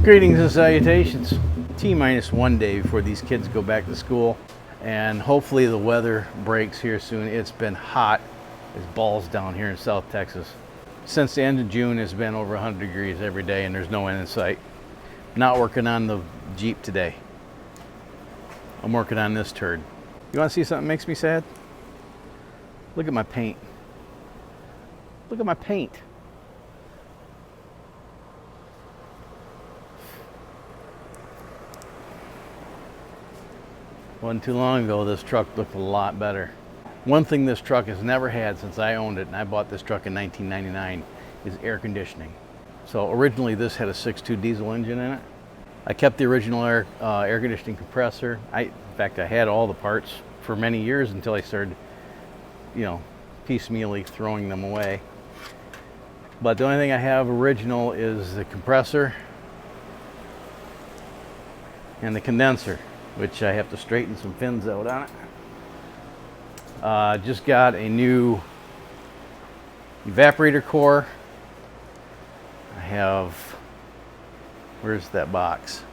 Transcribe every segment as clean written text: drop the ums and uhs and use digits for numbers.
Greetings and salutations. T-minus 1 day before these kids go back to school, and hopefully the weather breaks here soon. It's been hot as balls down here in South Texas. Since the end of June, it's been over 100 degrees every day and there's no end in sight. Not working on the Jeep today. I'm working on this turd. You want to see something that makes me sad? Look at my paint. Look at my paint. Wasn't too long ago, this truck looked a lot better. One thing this truck has never had since I owned it, and I bought this truck in 1999, is air conditioning. So originally this had a 6.2 diesel engine in it. I kept the original air conditioning compressor. In fact, I had all the parts for many years until I started, piecemeally throwing them away. But the only thing I have original is the compressor and the condenser, which I have to straighten some fins out on it. Just got a new evaporator core. I have, where's that box?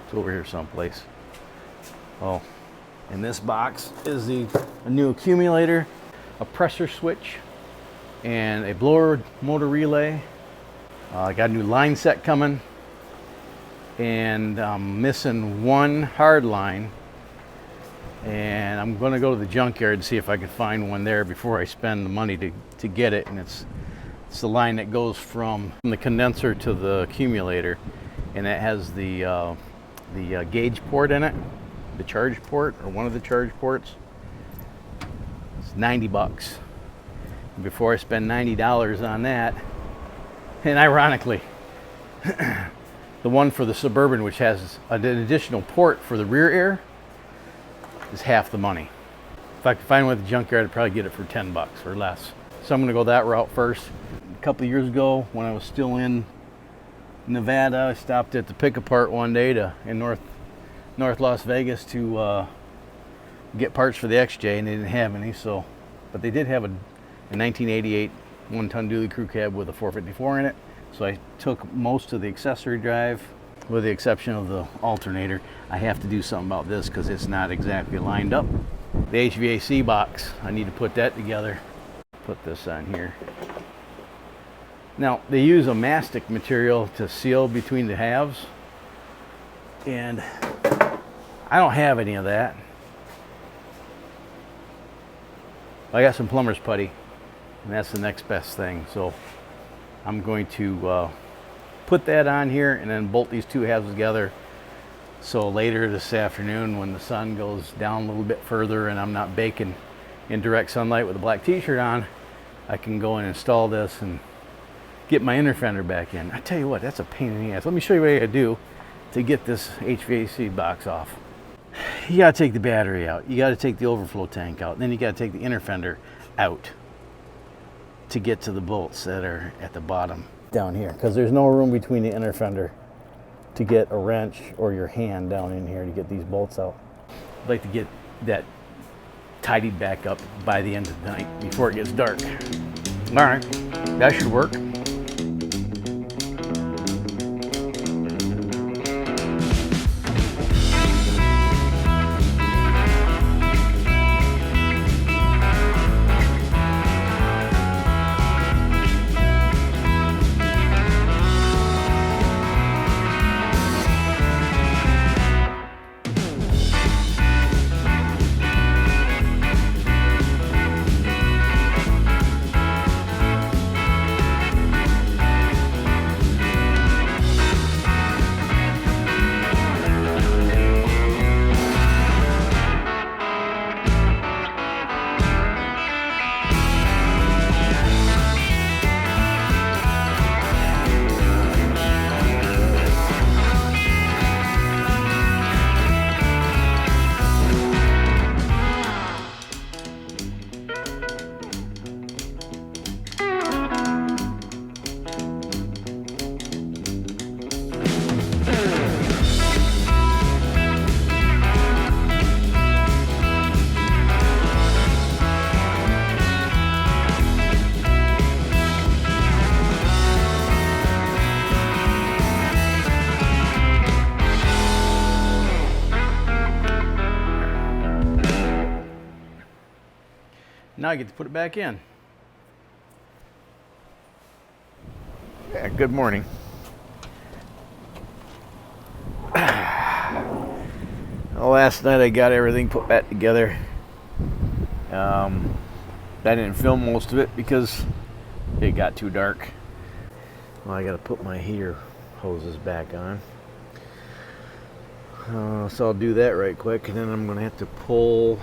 It's over here someplace. Oh, in this box is a new accumulator, a pressure switch, and a blower motor relay. I got a new line set coming, and I'm missing one hard line, and I'm going to go to the junkyard and see if I can find one there before I spend the money to get it. And it's the line that goes from the condenser to the accumulator, and it has the gauge port in it, the charge port, or one of the charge ports. It's 90 bucks. Before I spend $90 on that, and ironically, the one for the Suburban, which has an additional port for the rear air, is half the money. If I could find one at the junkyard, I'd probably get it for 10 bucks or less. So I'm going to go that route first. A couple of years ago, when I was still in Nevada, I stopped at the Pick Apart one day in North Las Vegas to get parts for the XJ, and they didn't have any. But they did have a 1988 one-ton dually crew cab with a 454 in it. So I took most of the accessory drive, with the exception of the alternator. I have to do something about this because it's not exactly lined up. The HVAC box, I need to put that together. Put this on here. Now, they use a mastic material to seal between the halves, and I don't have any of that. I got some plumber's putty, and that's the next best thing. So I'm going to put that on here and then bolt these two halves together, so later this afternoon when the sun goes down a little bit further and I'm not baking in direct sunlight with a black t-shirt on, I can go and install this and get my inner fender back in. I tell you what, that's a pain in the ass. Let me show you what I gotta do to get this HVAC box off. You gotta take the battery out, you gotta take the overflow tank out, and then you gotta take the inner fender out to get to the bolts that are at the bottom down here, because there's no room between the inner fender to get a wrench or your hand down in here to get these bolts out. I'd like to get that tidied back up by the end of the night before it gets dark. All right, that should work. Now I get to put it back in. Yeah, good morning. Last night I got everything put back together. I didn't film most of it because it got too dark. Well, I gotta put my heater hoses back on. So I'll do that right quick, and then I'm gonna have to pull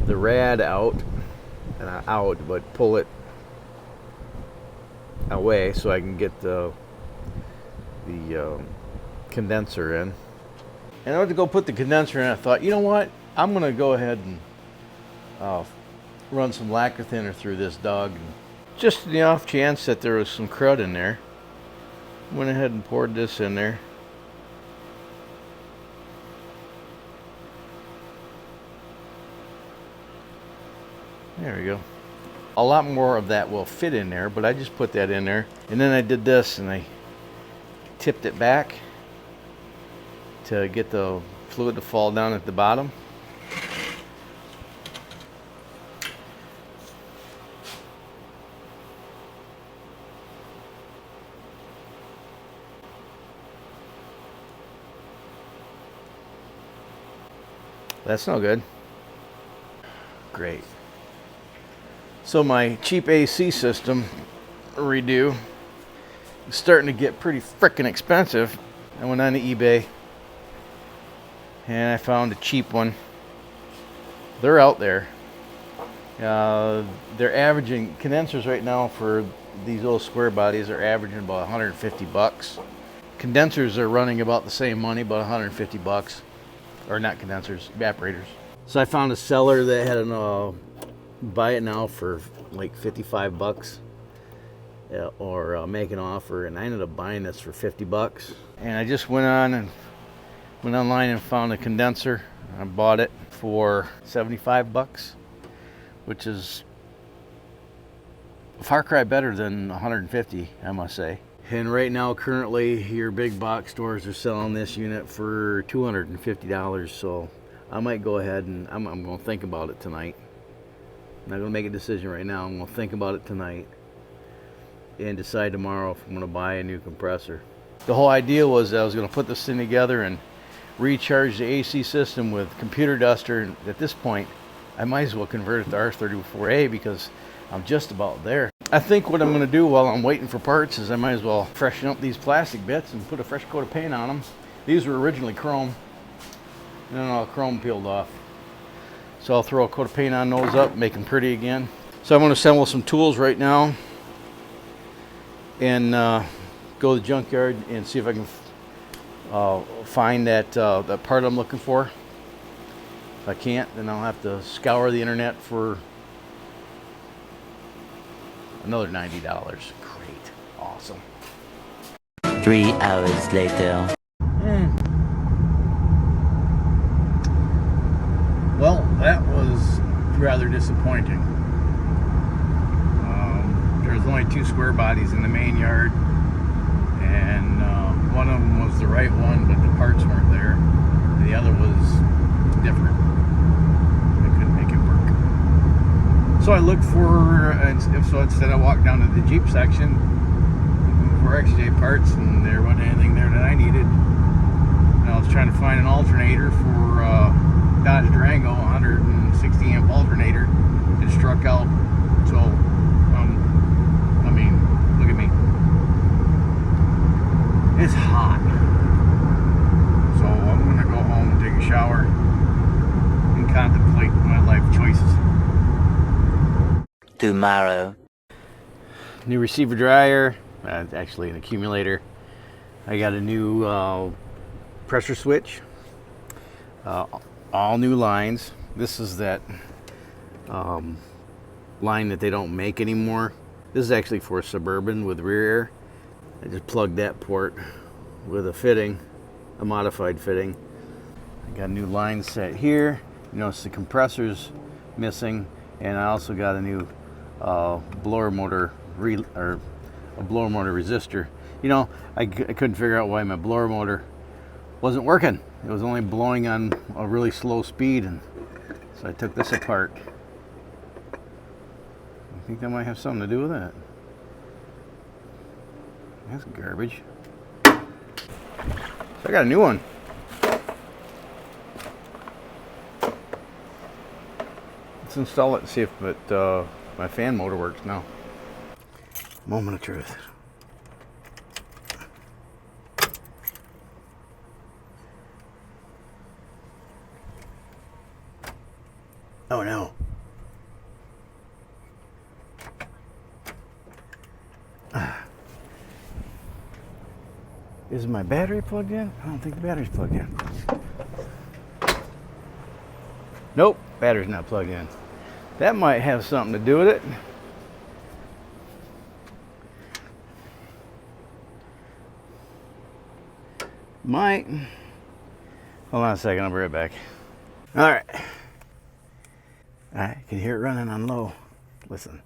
the rad out, but pull it away so I can get the condenser in. And I went to go put the condenser in. I thought, you know what? I'm gonna go ahead and run some lacquer thinner through this dog, just in the off chance that there was some crud in there. Went ahead and poured this in there. There we go. A lot more of that will fit in there, but I just put that in there. And then I did this, and I tipped it back to get the fluid to fall down at the bottom. That's no good. Great. So my cheap AC system redo is starting to get pretty frickin' expensive. I went on to eBay and I found a cheap one. They're out there. They're averaging, condensers right now for these little square bodies are averaging about 150 bucks. Condensers are running about the same money, about 150 bucks. Or not condensers, evaporators. So I found a seller that had an buy it now for like 55 bucks or make an offer, and I ended up buying this for 50 bucks. And I just went online and found a condenser. I bought it for 75 bucks, which is a far cry better than 150, I must say. And right now, currently, your big box stores are selling this unit for $250. So I might go ahead and I'm going to think about it tonight. I'm not going to make a decision right now. I'm going to think about it tonight and decide tomorrow if I'm going to buy a new compressor. The whole idea was that I was going to put this thing together and recharge the AC system with computer duster. And at this point, I might as well convert it to R134a because I'm just about there. I think what I'm going to do while I'm waiting for parts is I might as well freshen up these plastic bits and put a fresh coat of paint on them. These were originally chrome, and then all the chrome peeled off. So I'll throw a coat of paint on those up, make them pretty again. So I'm going to assemble some tools right now and go to the junkyard and see if I can find that part I'm looking for. If I can't, then I'll have to scour the internet for another $90. Great. Awesome. 3 hours later. Well, that was rather disappointing. There's only 2 square bodies in the main yard, and one of them was the right one, but the parts weren't there. The other was different. I couldn't make it work. So I looked for, so instead I walked down to the Jeep section for XJ parts, and there wasn't anything there that I needed. And I was trying to find an alternator for Dodge Durango, 160 amp alternator. It struck out. So, I mean, look at me. It's hot. So I'm gonna go home and take a shower and contemplate my life choices. Tomorrow. New receiver dryer, actually an accumulator. I got a new pressure switch, all new lines. This is that line that they don't make anymore. This is actually for a Suburban with rear air. I just plugged that port with a fitting, a modified fitting. I got a new line set here. You notice the compressor's missing, and I also got a new blower motor resistor. You know, I couldn't figure out why my blower motor wasn't working. It was only blowing on a really slow speed, and so I took this apart I think that might have something to do with that. That's garbage. So I got a new one. Let's install it and see if my fan motor works now. Moment of truth. Oh no. Is my battery plugged in? I don't think the battery's plugged in. Nope, battery's not plugged in. That might have something to do with it. Might. Hold on a second, I'll be right back. All right. All right, you can hear it running on low. Listen.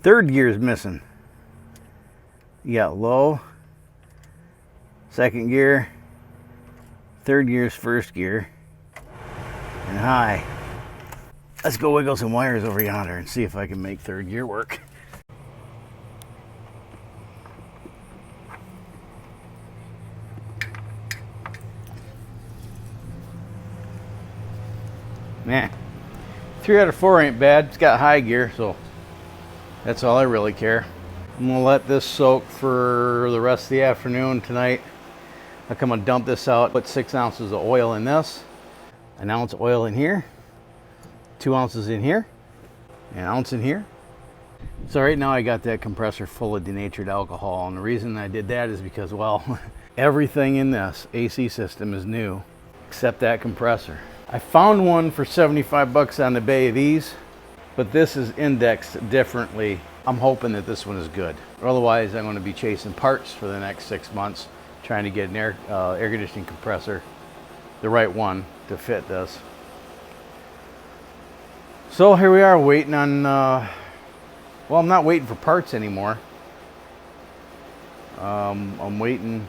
Third gear is missing. You got low, second gear, third gear's first gear, and high. Let's go wiggle some wires over yonder and see if I can make third gear work. Man, 3 out of 4 ain't bad. It's got high gear, so that's all I really care. I'm gonna let this soak for the rest of the afternoon tonight. I'm gonna dump this out, put 6 ounces of oil in this, an ounce of oil in here, 2 ounces in here, an ounce in here. So right now I got that compressor full of denatured alcohol, and the reason I did that is because, well, everything in this AC system is new except that compressor. I found one for 75 bucks on the bay of these, but this is indexed differently. I'm hoping that this one is good. Otherwise, I'm going to be chasing parts for the next 6 months, trying to get an air conditioning compressor, the right one to fit this. So here we are waiting on, well, I'm not waiting for parts anymore. I'm waiting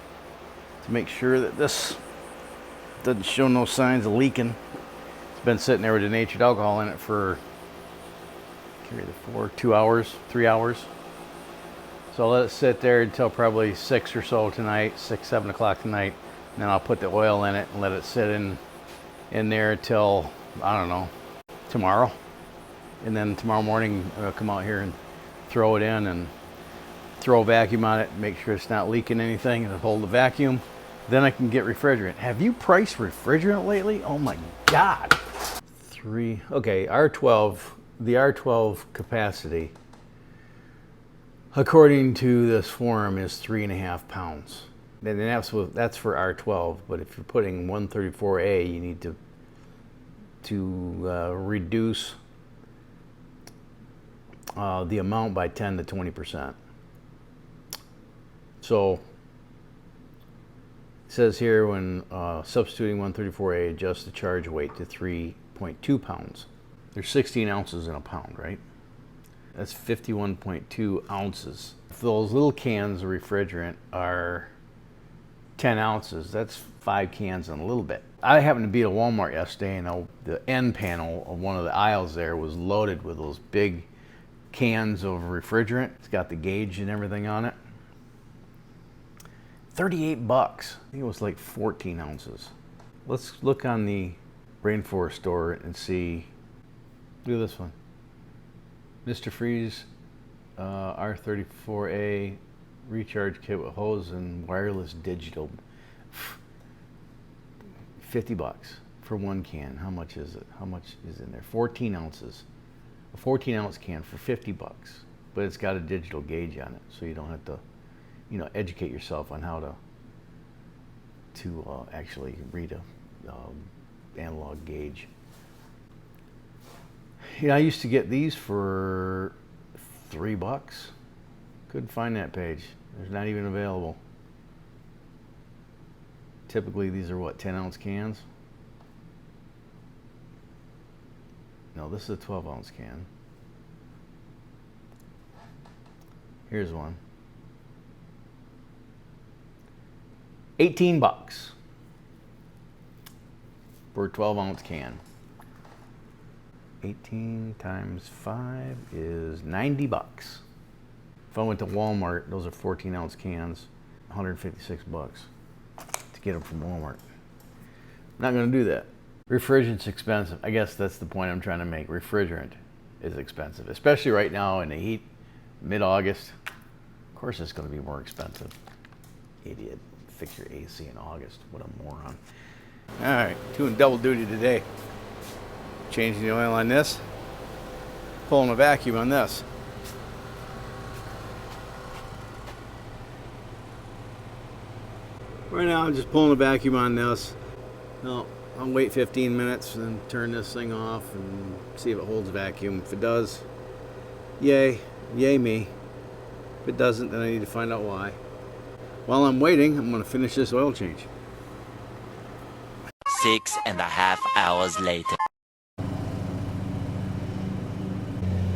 to make sure that this doesn't show no signs of leaking. It's been sitting there with denatured alcohol in it for 2 hours, 3 hours. So I'll let it sit there until probably 6 or so tonight, 6, 7 o'clock tonight. And then I'll put the oil in it and let it sit in there until, I don't know, tomorrow. And then tomorrow morning I'll come out here and throw it in and throw a vacuum on it, make sure it's not leaking anything, and hold the vacuum. Then I can get refrigerant. Have you priced refrigerant lately? Oh my God. Okay, R12, the R12 capacity, according to this forum, is 3.5 pounds. And that's for R12, but if you're putting 134a, you need to reduce the amount by 10 to 20%. So it says here, when substituting 134a, adjust the charge weight to 3.2 pounds. There's 16 ounces in a pound, right? That's 51.2 ounces. If those little cans of refrigerant are 10 ounces, that's 5 cans in a little bit. I happened to be at Walmart yesterday, and the end panel of one of the aisles there was loaded with those big cans of refrigerant. It's got the gauge and everything on it. 38 bucks. I think it was like 14 ounces. Let's look on the Rainforest store and see. Look at this one. Mr. Freeze R134a recharge kit with hose and wireless digital. 50 bucks for 1 can. How much is it? How much is in there? 14 ounces. A 14 ounce can for 50 bucks. But it's got a digital gauge on it, so you don't have to, educate yourself on how to actually read a analog gauge. I used to get these for 3 bucks. Couldn't find that page. There's not even available. Typically these are what, 10 ounce cans? No, this is a 12 ounce can. Here's one. 18 bucks. for a 12-ounce can. 18 times 5 is 90 bucks. If I went to Walmart, those are 14-ounce cans, 156 bucks to get them from Walmart. I'm not going to do that. Refrigerant's expensive. I guess that's the point I'm trying to make. Refrigerant is expensive, especially right now in the heat, mid-August. Of course it's going to be more expensive. Idiot. Fix your AC in August. What a moron. All right, doing double duty today. Changing the oil on this, pulling a vacuum on this. Right now I'm just pulling a vacuum on this. No, I'll wait 15 minutes and turn this thing off and see if it holds vacuum. If it does, yay me. If it doesn't, then I need to find out why. While I'm waiting, I'm going to finish this oil change. 6.5 hours later.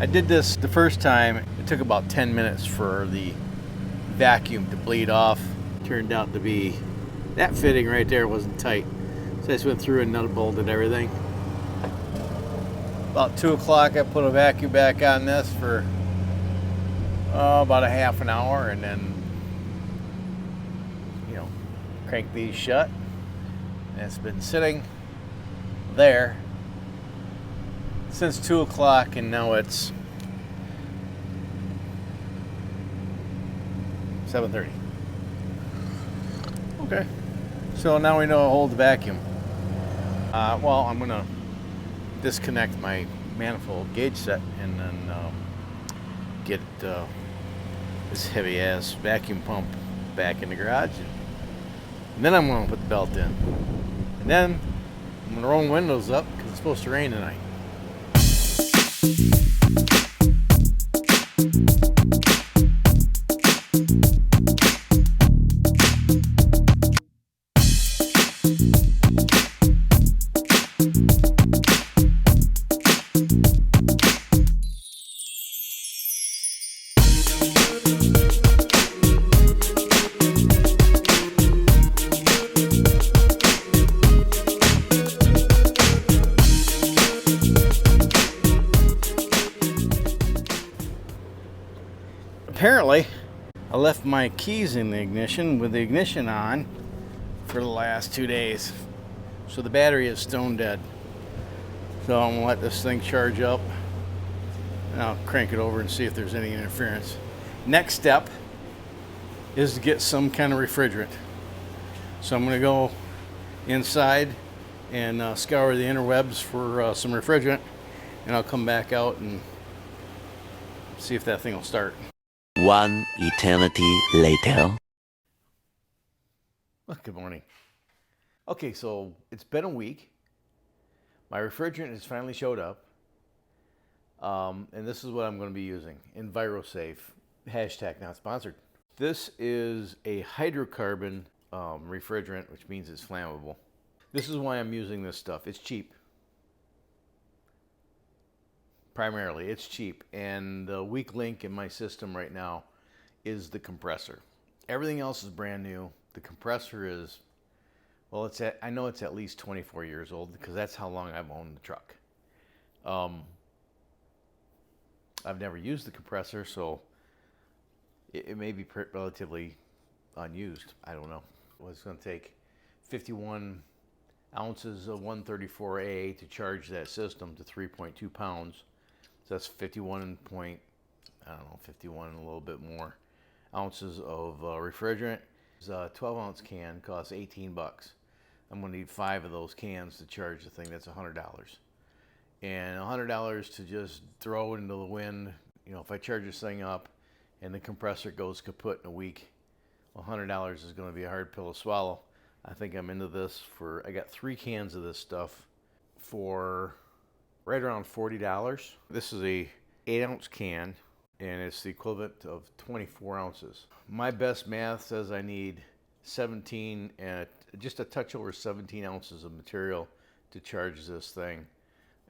I did this the first time. It took about 10 minutes for the vacuum to bleed off. Turned out to be, that fitting right there wasn't tight. So I just went through and nut bolted everything. About 2 o'clock, I put a vacuum back on this for about a half an hour, and then, crank these shut. And it's been sitting there since 2 o'clock, and now it's 7:30. Okay, so now we know how to hold the vacuum. Well, I'm gonna disconnect my manifold gauge set and then get this heavy ass vacuum pump back in the garage, and then I'm gonna put the belt in, and then I'm gonna roll the windows up because it's supposed to rain tonight. Apparently, I left my keys in the ignition with the ignition on for the last 2 days. So the battery is stone dead. So I'm gonna let this thing charge up and I'll crank it over and see if there's any interference. Next step is to get some kind of refrigerant. So I'm gonna go inside and scour the interwebs for some refrigerant, and I'll come back out and see if that thing will start. 1 eternity later. Well, good morning. Okay, so it's been a week. My refrigerant has finally showed up. And this is what I'm going to be using. EnviroSafe, hashtag not sponsored. This is a hydrocarbon refrigerant, which means it's flammable. This is why I'm using this stuff. It's cheap. Primarily, it's cheap. And the weak link in my system right now is the compressor. Everything else is brand new. The compressor is, well, I know it's at least 24 years old because that's how long I've owned the truck. I've never used the compressor, so it may be relatively unused. I don't know. Well, it's going to take 51 ounces of R134a to charge that system to 3.2 pounds. So that's 51 and 51 and a little bit more ounces of refrigerant. A 12-ounce can costs 18 bucks. I'm going to need 5 of those cans to charge the thing. That's $100. And $100 to just throw into the wind. If I charge this thing up and the compressor goes kaput in a week, well, $100 is going to be a hard pill to swallow. I think I'm into this I got 3 cans of this stuff for right around $40. This is a 8-ounce can, and it's the equivalent of 24 ounces. My best math says I need 17 and just a touch over 17 ounces of material to charge this thing.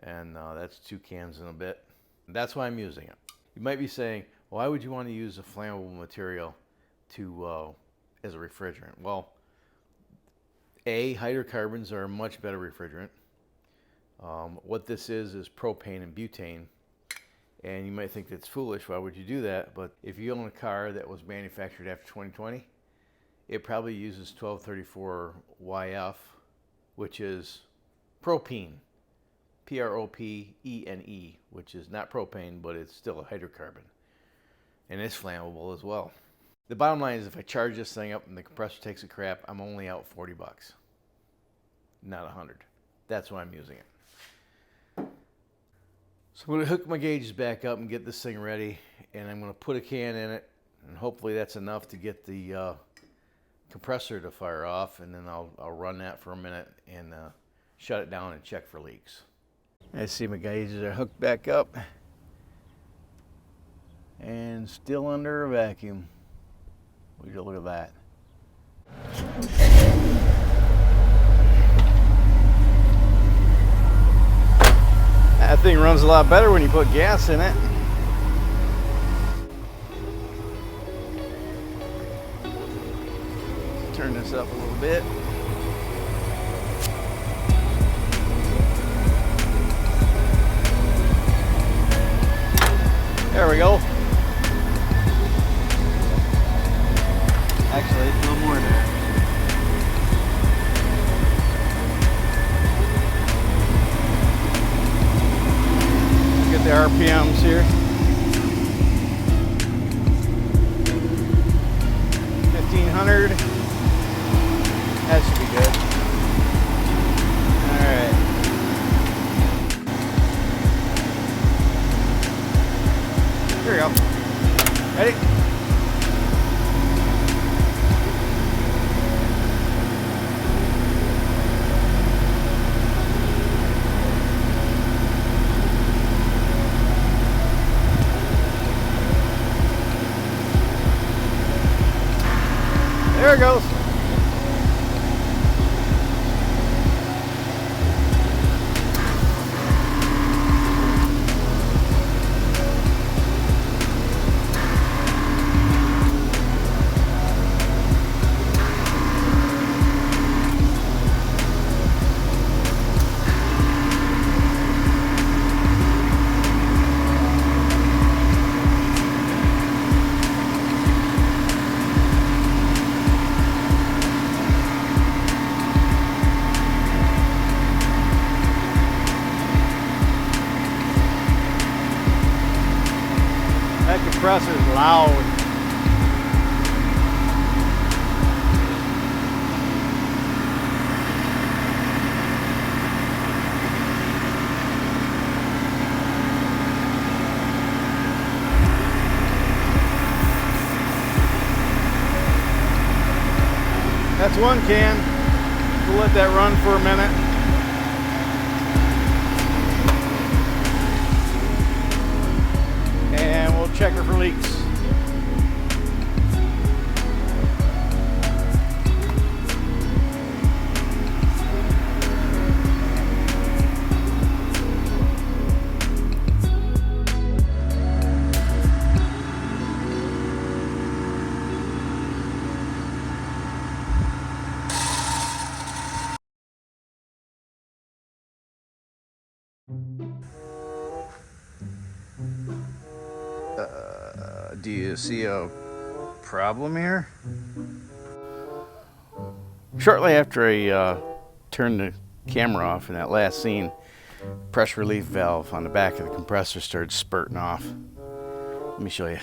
And that's 2 cans and a bit. That's why I'm using it. You might be saying, why would you want to use a flammable material as a refrigerant? Well, hydrocarbons are a much better refrigerant. What this is propane and butane. And you might think that's foolish, why would you do that? But if you own a car that was manufactured after 2020, it probably uses 1234YF, which is propene, P-R-O-P-E-N-E, which is not propane, but it's still a hydrocarbon. And it's flammable as well. The bottom line is if I charge this thing up and the compressor takes a crap, I'm only out 40 bucks, not 100. That's why I'm using it. So I'm going to hook my gauges back up and get this thing ready, and I'm going to put a can in it, and hopefully that's enough to get the compressor to fire off, and then I'll run that for a minute and shut it down and check for leaks. I see my gauges are hooked back up and still under a vacuum. Would you look at that? That thing runs a lot better when you put gas in it. Turn this up a little bit. There we go. Actually, it's a little more than that. Get the RPMs here. 1500. That should be good. Alright. Here we go. Ready? There it goes. That compressor's loud. That's one can. We'll let that run for a minute. And we'll check her for leaks. Do you see a problem here? Shortly after I turned the camera off in that last scene, pressure relief valve on the back of the compressor started spurting off. Let me show you.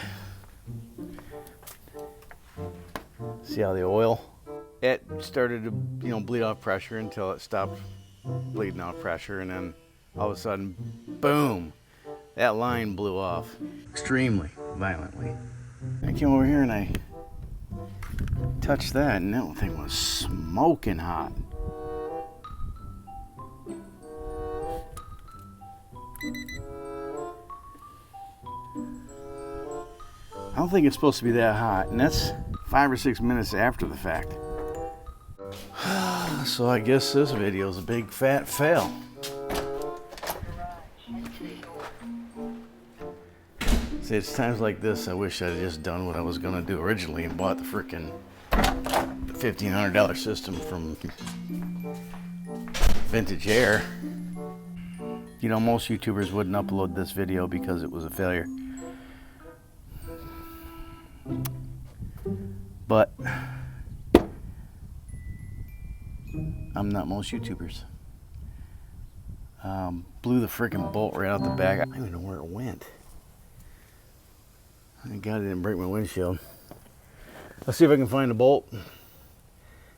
See how the oil? It started to, bleed off pressure until it stopped bleeding off pressure, and then all of a sudden, boom! That line blew off extremely violently. I came over here and I touched that, and that thing was smoking hot. I don't think it's supposed to be that hot, and that's 5 or 6 minutes after the fact. So I guess this video is a big fat fail. See, it's times like this I wish I'd just done what I was gonna do originally and bought the frickin' $1,500 system from Vintage Air. You know, most YouTubers wouldn't upload this video because it was a failure. But I'm not most YouTubers. Blew the freaking bolt right out the back. I don't even know where it went. Thank God it didn't break my windshield. Let's see if I can find a bolt.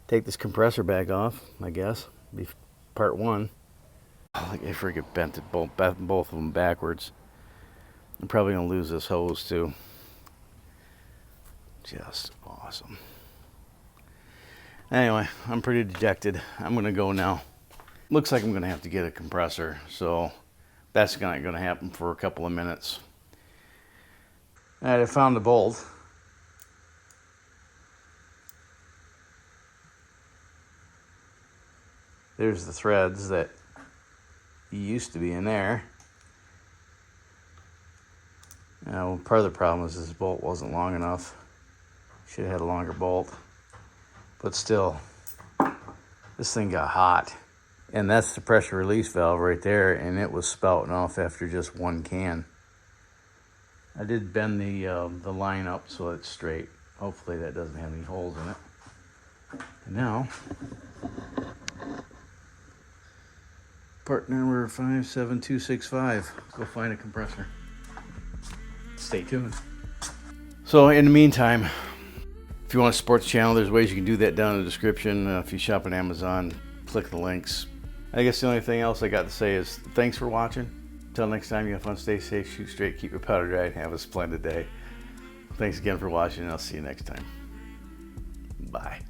Take this compressor back off, I guess. Be part one. I think I freaking bent it both of them backwards. I'm probably gonna lose this hose too. Just awesome. Anyway, I'm pretty dejected. I'm gonna go now. Looks like I'm gonna have to get a compressor, so that's not gonna happen for a couple of minutes. All right, I found the bolt. There's the threads that used to be in there. Now, part of the problem is this bolt wasn't long enough. Should have had a longer bolt. But still, this thing got hot. And that's the pressure release valve right there, and it was spouting off after just one can. I did bend the line up so it's straight. Hopefully that doesn't have any holes in it. And now, part number 57265. Let's go find a compressor. Stay tuned. So in the meantime, if you want a sports channel, there's ways you can do that down in the description. If you shop on Amazon, click the links. I guess the only thing else I got to say is thanks for watching. Until next time, you have fun, stay safe, shoot straight, keep your powder dry, and have a splendid day. Thanks again for watching, and I'll see you next time. Bye.